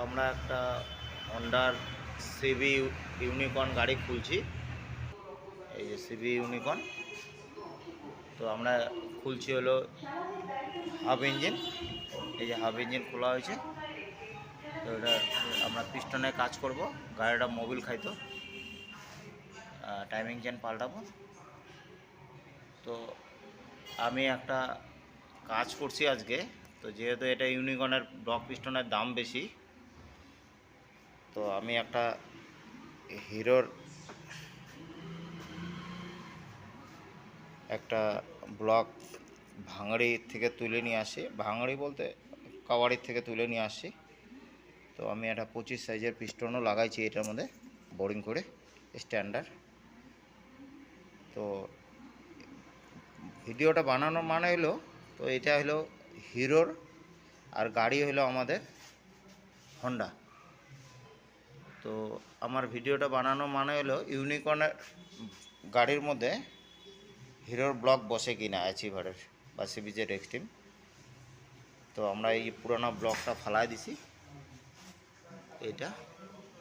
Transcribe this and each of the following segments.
আমরা একটা হন্ডার CB unicorn গাড়ি খুলছি। এই যে সিবি ইউনিকর্ন, তো আমরা খুলছি হলো হাফ ইঞ্জিন। এই যে হাফ ইঞ্জিন খোলা হয়েছে। তো এটা আমরা পিস্টনে কাজ করব, গাড়িটা মোবিল খাইতো, টাইমিং চেন পাল্টাবো। তো আমি একটা কাজ করছি আজকে। তো যেহেতু এটা ইউনিকর্নের ব্লক পিস্টনের দাম বেশি, তো আমি একটা হিরোর একটা ব্লক ভাঙড়ি থেকে তুলে নিয়ে আসি। ভাঙড়ি বলতে কাওয়াড়ির থেকে তুলে নিয়ে আসি। তো আমি একটা 25 সাইজের পিস্টনও লাগাইছি এটার মধ্যে বোরিং করে স্ট্যান্ডার্ড। তো ভিডিওটা বানানো মানে হলো, তো এটা হলো হিরোর আর গাড়ি হলো আমাদের হন্ডা। তো আমার ভিডিওটা বানানো মানে হলো ইউনিকর্নের গাড়ির মধ্যে হিরোর ব্লক বসে কিনা অ্যাচিভারের বা সিবিজের এক্সট্রিম। তো আমরা এই পুরোনো ব্লকটা ফালাই দিছি। এটা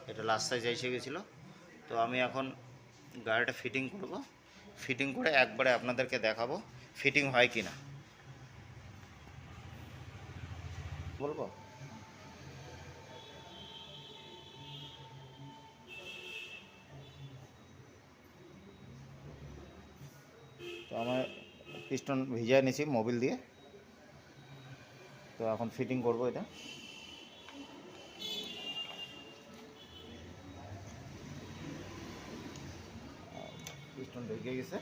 এটা লাস্ট সাইজ এসে গেছিলো। তো আমি এখন গাড়িটা ফিটিং করব, ফিটিং করে একবারে আপনাদেরকে দেখাবো ফিটিং হয় কি না। বলবো তো আমার পিস্টন ভিজিয়ে নিয়েছি মোবিল দিয়ে। তো এখন ফিটিং করব এটা। পিস্টন ঢুকে গেছে।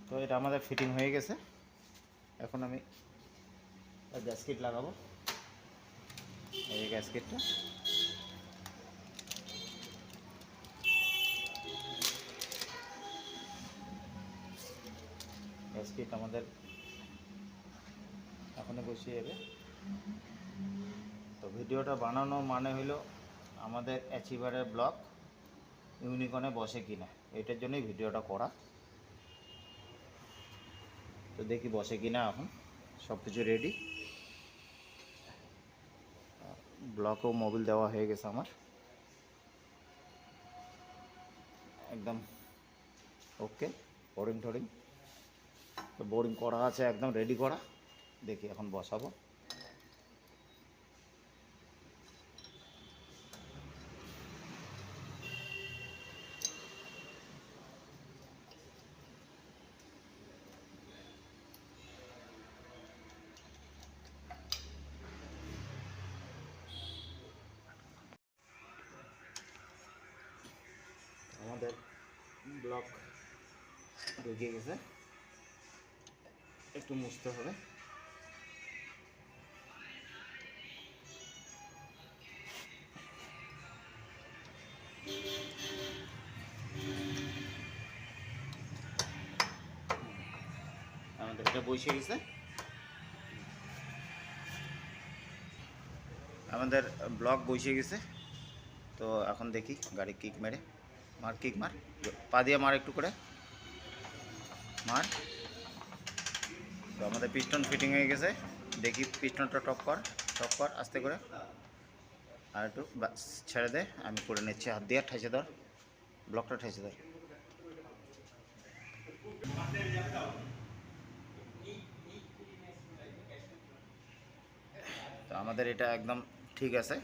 তো এটা আমাদের ফিটিং হয়ে গেছে। এখন আমি গ্যাসকিট লাগাবো। এই গ্যাসকিটটা গ্যাসকিট আমাদের এখনই বসিয়ে যাবে। তো ভিডিওটা বানানো মানে হলো আমাদের অ্যাচিভারের ব্লক ইউনিকর্নে বসে কিনা, এটার জন্যই ভিডিওটা করা। তো দেখি বসে কিনা। এখন সব কিছু রেডি, ব্লকও মোবিল দেওয়া হয়ে গেছে আমার একদম ওকে। বোরিং টোরিং তো বোরিং করা আছে, একদম রেডি করা। দেখি এখন বসাবো। আমাদের ব্লক ঢুকে গেছে, একটু মুছতে হবে। আমাদের এটা বসে গেছে। আমাদের ব্লক বসে গেছে। তো এখন দেখি গাড়ি কিক মেরে, মার কিক মার, পা দিয়ে মার, একটু করে মার। তো আমাদের পিস্টন ফিটিং হয়ে গেছে। দেখি পিস্টনটা টপ কর আস্তে করে, আর একটু বাস ছেড়ে দে, আমি করে নিচ্ছি। হাত দিয়ে ঠেসে ধর, ব্লকটা ঠেসে ধর। তো আমাদের এটা একদম ঠিক আছে,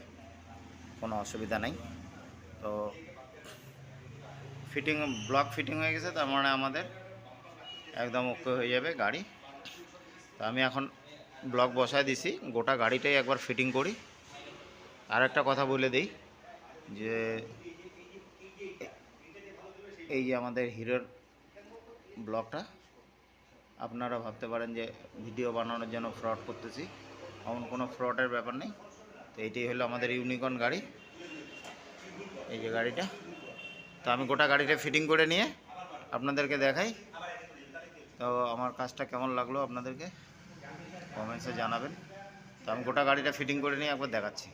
কোনো অসুবিধা নেই। তো ফিটিং ব্লক ফিটিং হয়ে গেছে, তার মানে আমাদের একদম ওকে হয়ে যাবে গাড়ি। তো আমি এখন ব্লক বসায় দিছি, গোটা গাড়িটাই একবার ফিটিং করি। আর একটা কথা বলে দিই যে এই যে আমাদের হিরোর ব্লকটা, আপনারা ভাবতে পারেন যে ভিডিও বানানোর জন্য ফ্রড করতেছি, এমন কোনো ফ্রডের ব্যাপার নেই। তো এইটাই হলো আমাদের ইউনিকর্ন গাড়ি, এই যে গাড়িটা। তো আমি গোটা গাড়িটা ফিটিং করে নিয়ে আপনাদেরকে দেখাই। তো আমার কাজটা কেমন লাগলো আপনাদেরকে কমেন্টসে জানাবেন। তো আমি গোটা গাড়িটা ফিটিং করে নিয়ে একবার দেখাচ্ছি।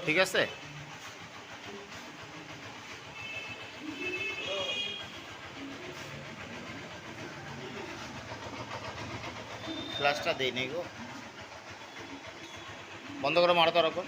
ঠিক আছে, ফ্ল্যাশটা দেই নেই গো, বন্ধ করে মারতে রাখো।